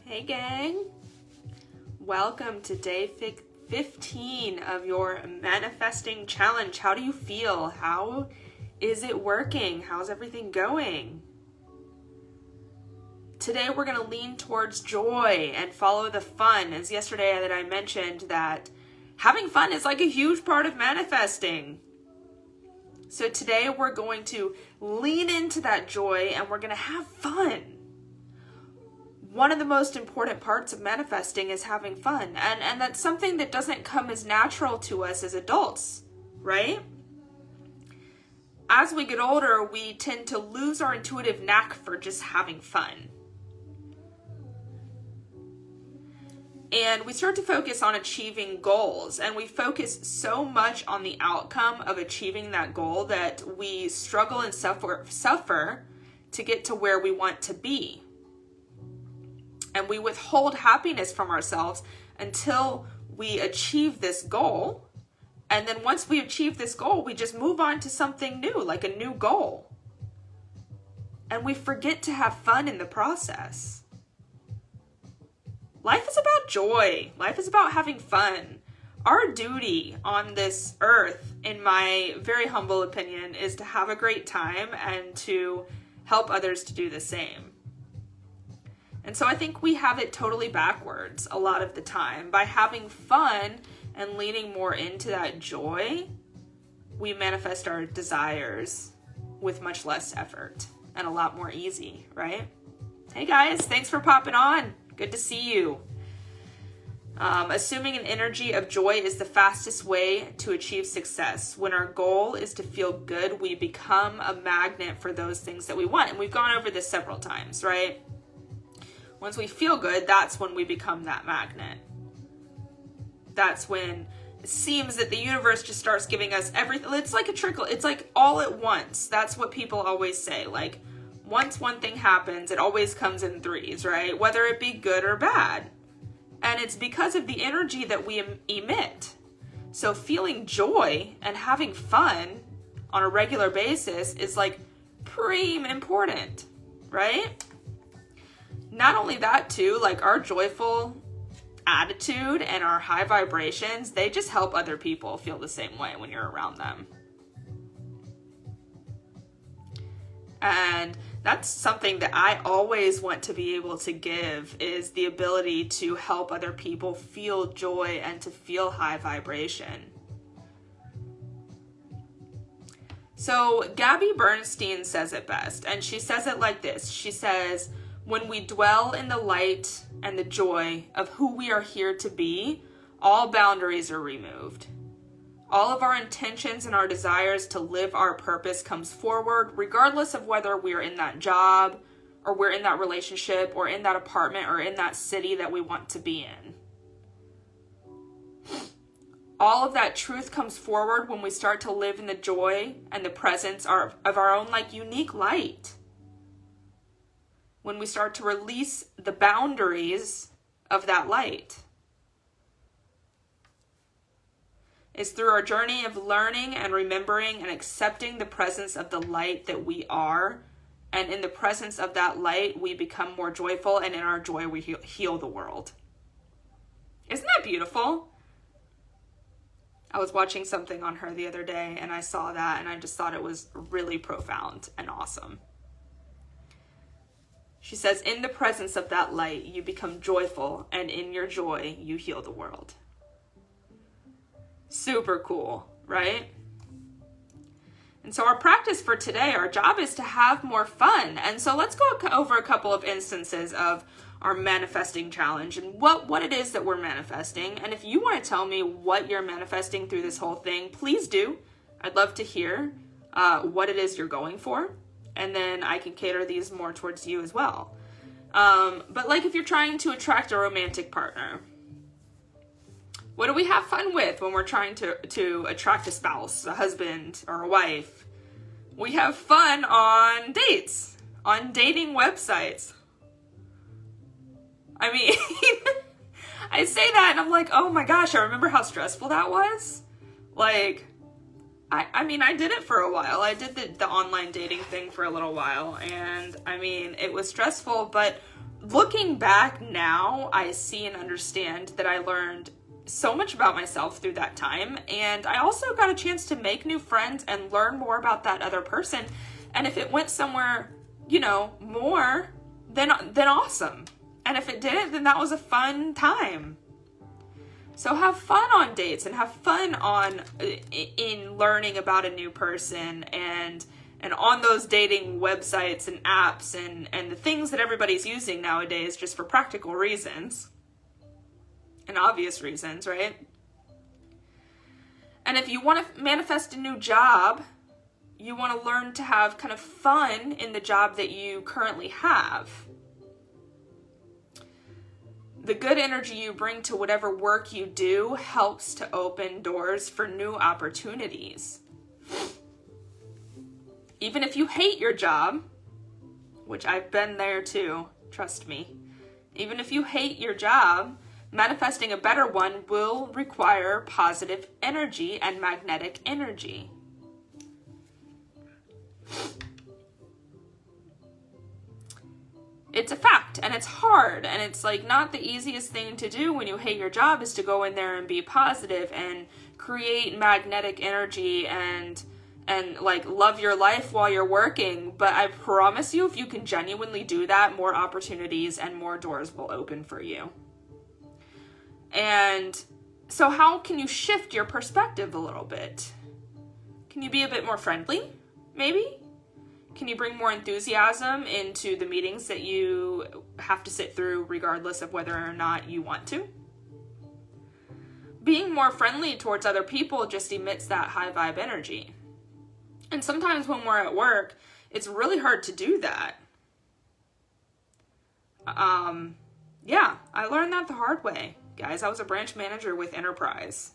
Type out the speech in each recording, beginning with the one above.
Hey gang, welcome to day 15 of your manifesting challenge. How do you feel? How is it working? How's everything going? Today we're going to lean towards joy and follow the fun. As yesterday that I mentioned that having fun is like a huge part of manifesting. So today we're going to lean into that joy and we're going to have fun. One of the most important parts of manifesting is having fun. And that's something that doesn't come as natural to us as adults, right? As we get older, we tend to lose our intuitive knack for just having fun. And we start to focus on achieving goals. And we focus so much on the outcome of achieving that goal that we struggle and suffer to get to where we want to be. And we withhold happiness from ourselves until we achieve this goal. And then once we achieve this goal, we just move on to something new, like a new goal. And we forget to have fun in the process. Life is about joy. Life is about having fun. Our duty on this earth, in my very humble opinion, is to have a great time and to help others to do the same. And so I think we have it totally backwards a lot of the time. By having fun and leaning more into that joy, we manifest our desires with much less effort and a lot more easy, right? Hey guys, thanks for popping on. Good to see you. Assuming an energy of joy is the fastest way to achieve success. When our goal is to feel good, we become a magnet for those things that we want. And we've gone over this several times, right? Once we feel good, that's when we become that magnet. That's when it seems that the universe just starts giving us everything. It's like a trickle. It's like all at once. That's what people always say. Like, once one thing happens, it always comes in threes, right? Whether it be good or bad. And it's because of the energy that we emit. So feeling joy and having fun on a regular basis is like pretty important, right? Not only that too, like our joyful attitude and our high vibrations, they just help other people feel the same way when you're around them. And that's something that I always want to be able to give, is the ability to help other people feel joy and to feel high vibration. So Gabby Bernstein says it best, and she says it like this. She says, when we dwell in the light and the joy of who we are here to be, all boundaries are removed. All of our intentions and our desires to live our purpose comes forward, regardless of whether we're in that job or we're in that relationship or in that apartment or in that city that we want to be in. All of that truth comes forward when we start to live in the joy and the presence of our own like unique light. When we start to release the boundaries of that light. It's through our journey of learning and remembering and accepting the presence of the light that we are. And in the presence of that light, we become more joyful. And in our joy, we heal the world. Isn't that beautiful? I was watching something on her the other day and I saw that and I just thought it was really profound and awesome. She says, in the presence of that light, you become joyful, and in your joy, you heal the world. Super cool, right? And so our practice for today, our job is to have more fun. And so let's go over a couple of instances of our manifesting challenge and what it is that we're manifesting. And if you want to tell me what you're manifesting through this whole thing, please do. I'd love to hear what it is you're going for. And then I can cater these more towards you as well. But like if you're trying to attract a romantic partner, what do we have fun with when we're trying to attract a spouse, a husband, or a wife? We have fun on dates, on dating websites. I mean, I say that and I'm like, oh my gosh, I remember how stressful that was. Like, I mean, I did it for a while. I did the online dating thing for a little while. And I mean, it was stressful, but looking back now, I see and understand that I learned so much about myself through that time. And I also got a chance to make new friends and learn more about that other person. And if it went somewhere, you know, more, then awesome. And if it didn't, then that was a fun time. So have fun on dates and have fun in learning about a new person and on those dating websites and apps and the things that everybody's using nowadays just for practical reasons and obvious reasons, right? And if you want to manifest a new job, you want to learn to have kind of fun in the job that you currently have. The good energy you bring to whatever work you do helps to open doors for new opportunities. Even if you hate your job, which I've been there too, trust me. Even if you hate your job, manifesting a better one will require positive energy and magnetic energy. It's a fact, and it's hard, and it's like not the easiest thing to do when you hate your job is to go in there and be positive and create magnetic energy and like love your life while you're working. But I promise you, if you can genuinely do that, more opportunities and more doors will open for you. And so how can you shift your perspective a little bit? Can you be a bit more friendly, maybe? Can you bring more enthusiasm into the meetings that you have to sit through regardless of whether or not you want to? Being more friendly towards other people just emits that high vibe energy. And sometimes when we're at work, it's really hard to do that. Yeah, I learned that the hard way. Guys, I was a branch manager with Enterprise.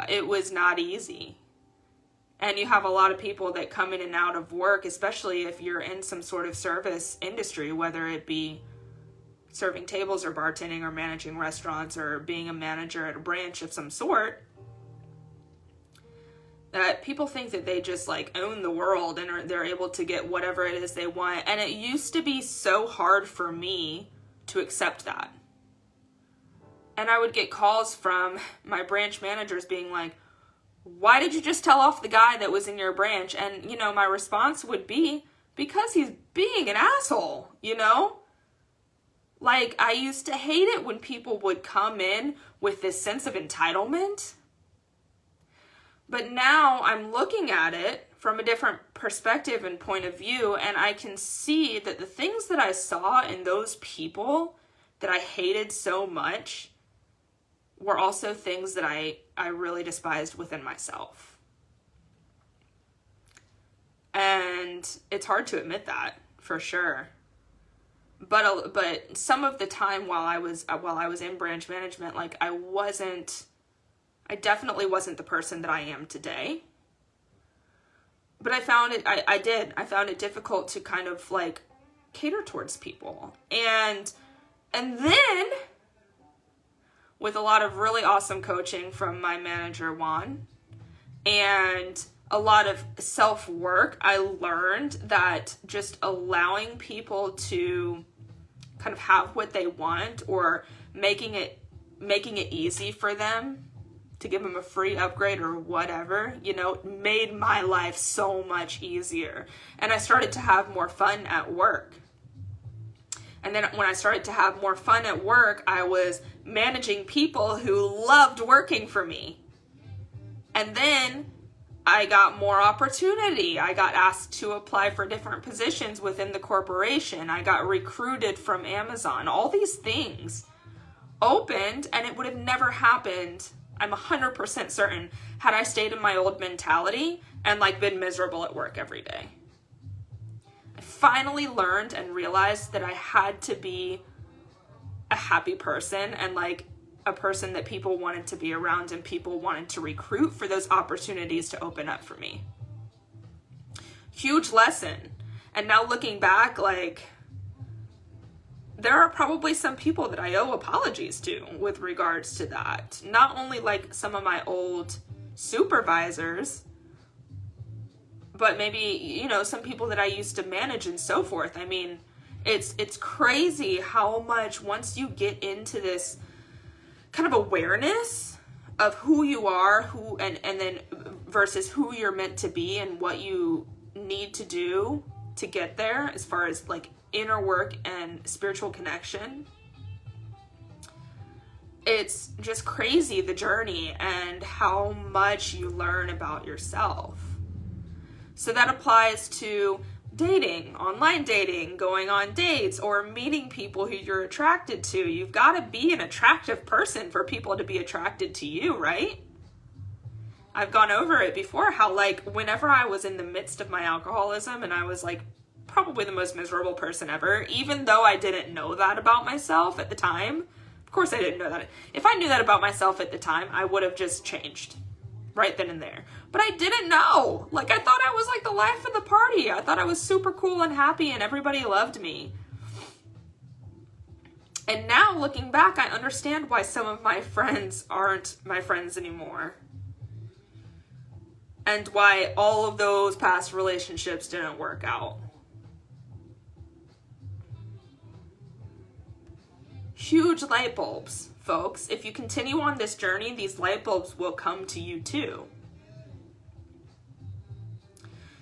It was not easy. And you have a lot of people that come in and out of work, especially if you're in some sort of service industry, whether it be serving tables or bartending or managing restaurants or being a manager at a branch of some sort, that people think that they just like own the world and they're able to get whatever it is they want. And it used to be so hard for me to accept that. And I would get calls from my branch managers being like, why did you just tell off the guy that was in your branch? And, you know, my response would be, because he's being an asshole, you know? Like, I used to hate it when people would come in with this sense of entitlement. But now I'm looking at it from a different perspective and point of view, and I can see that the things that I saw in those people that I hated so much were also things that I really despised within myself. And it's hard to admit that, for sure. But some of the time while I was in branch management, like I definitely wasn't the person that I am today. But I found it difficult to kind of like cater towards people. And then with a lot of really awesome coaching from my manager, Juan, and a lot of self-work, I learned that just allowing people to kind of have what they want or making it easy for them to give them a free upgrade or whatever, you know, made my life so much easier. And I started to have more fun at work. And then when I started to have more fun at work, I was managing people who loved working for me. And then I got more opportunity. I got asked to apply for different positions within the corporation. I got recruited from Amazon. All these things opened, and it would have never happened, I'm 100% certain, had I stayed in my old mentality and like been miserable at work every day. Finally learned and realized that I had to be a happy person and like a person that people wanted to be around and people wanted to recruit for those opportunities to open up for me. Huge lesson. And now looking back, like there are probably some people that I owe apologies to with regards to that. Not only like some of my old supervisors, but maybe, you know, some people that I used to manage and so forth. I mean, It's crazy how much, once you get into this kind of awareness of who you are, and then versus who you're meant to be and what you need to do to get there, as far as like inner work and spiritual connection. It's just crazy, the journey and how much you learn about yourself. So that applies to dating, online dating, going on dates, or meeting people who you're attracted to. You've got to be an attractive person for people to be attracted to you, right? I've gone over it before, how like whenever I was in the midst of my alcoholism and I was like probably the most miserable person ever, even though I didn't know that about myself at the time. Of course I didn't know that. If I knew that about myself at the time, I would have just changed right then and there. But I didn't know. Like, I thought I was like the life of the party. I thought I was super cool and happy and everybody loved me. And now looking back, I understand why some of my friends aren't my friends anymore. And why all of those past relationships didn't work out. Huge light bulbs, folks. If you continue on this journey, these light bulbs will come to you too.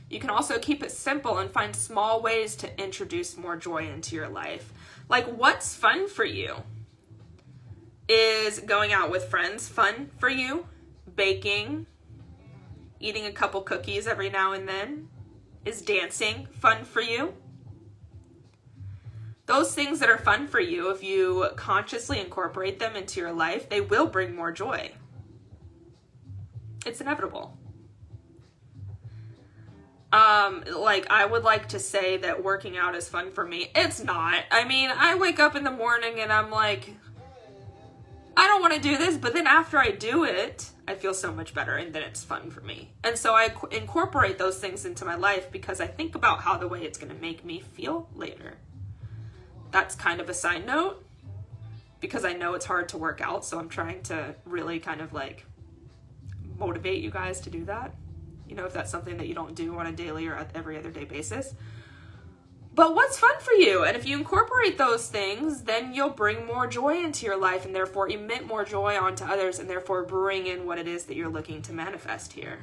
You can also keep it simple and find small ways to introduce more joy into your life. Like, what's fun for you? Is going out with friends fun for you? Baking? Eating a couple cookies every now and then? Is dancing fun for you? Those things that are fun for you, if you consciously incorporate them into your life, they will bring more joy. It's inevitable. Like, I would like to say that working out is fun for me. It's not. I mean, I wake up in the morning and I'm like, I don't want to do this, but then after I do it, I feel so much better, and then it's fun for me. And so I incorporate those things into my life because I think about how the way it's going to make me feel later. That's kind of a side note, because I know it's hard to work out, so I'm trying to really kind of like motivate you guys to do that. You know, if that's something that you don't do on a daily or every other day basis. But what's fun for you? And if you incorporate those things, then you'll bring more joy into your life, and therefore emit more joy onto others, and therefore bring in what it is that you're looking to manifest here.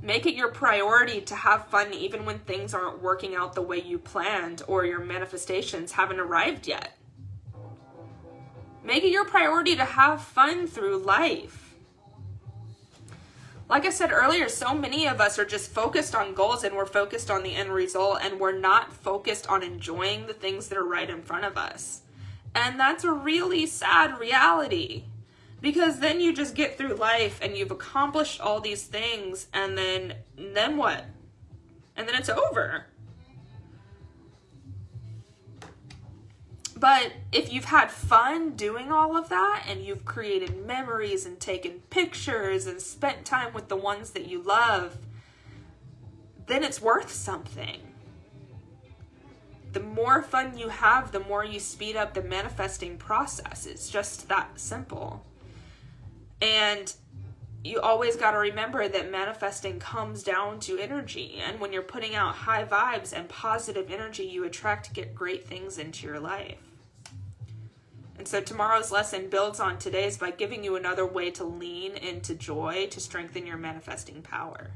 Make it your priority to have fun even when things aren't working out the way you planned or your manifestations haven't arrived yet. Make it your priority to have fun through life. Like I said earlier, so many of us are just focused on goals, and we're focused on the end result, and we're not focused on enjoying the things that are right in front of us. And that's a really sad reality, because then you just get through life and you've accomplished all these things, and then what? And then it's over. But if you've had fun doing all of that, and you've created memories and taken pictures and spent time with the ones that you love, then it's worth something. The more fun you have, the more you speed up the manifesting process. It's just that simple. And you always got to remember that manifesting comes down to energy. And when you're putting out high vibes and positive energy, you attract great things into your life. And so tomorrow's lesson builds on today's by giving you another way to lean into joy to strengthen your manifesting power.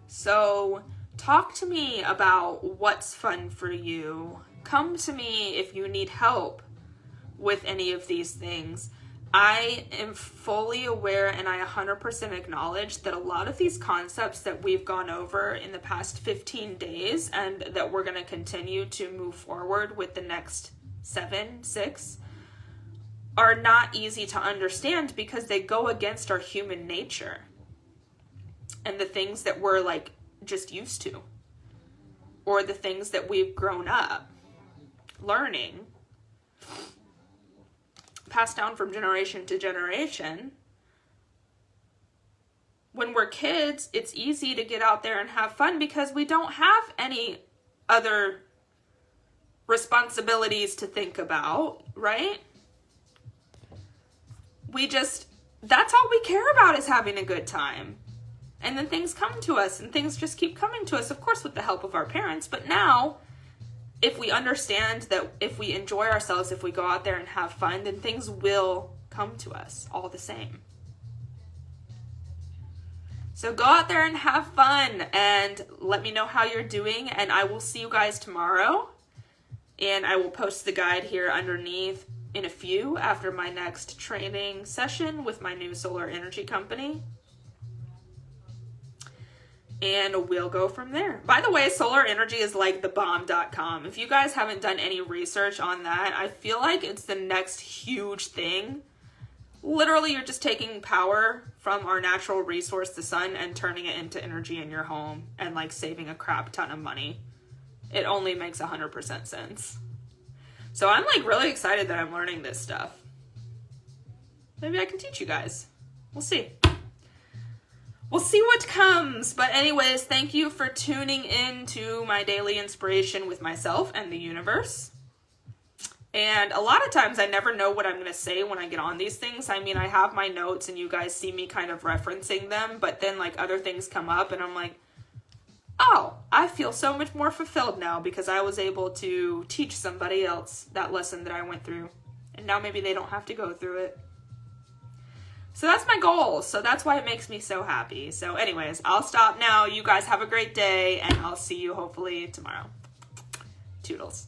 So talk to me about what's fun for you. Come to me if you need help with any of these things. I am fully aware, and I 100% acknowledge that a lot of these concepts that we've gone over in the past 15 days, and that we're going to continue to move forward with the next 6, are not easy to understand, because they go against our human nature and the things that we're like just used to, or the things that we've grown up learning, passed down from generation to generation. When we're kids, it's easy to get out there and have fun because we don't have any other responsibilities to think about, right? That's all we care about, is having a good time. And then things come to us, and things just keep coming to us, of course, with the help of our parents. But now, if we understand that if we enjoy ourselves, if we go out there and have fun, then things will come to us all the same. So go out there and have fun, and let me know how you're doing, and I will see you guys tomorrow. And I will post the guide here underneath in a few after my next training session with my new solar energy company. And we'll go from there. By the way, solar energy is like thebomb.com. If you guys haven't done any research on that, I feel like it's the next huge thing. Literally, you're just taking power from our natural resource, the sun, and turning it into energy in your home and like saving a crap ton of money. It only makes 100% sense. So I'm like really excited that I'm learning this stuff. Maybe I can teach you guys. We'll see. We'll see what comes. But anyways, thank you for tuning in to my daily inspiration with myself and the universe. And a lot of times I never know what I'm going to say when I get on these things. I mean, I have my notes and you guys see me kind of referencing them, but then like other things come up and I'm like, oh, I feel so much more fulfilled now because I was able to teach somebody else that lesson that I went through. And now maybe they don't have to go through it. So that's my goal. So that's why it makes me so happy. So anyways, I'll stop now. You guys have a great day and I'll see you hopefully tomorrow. Toodles.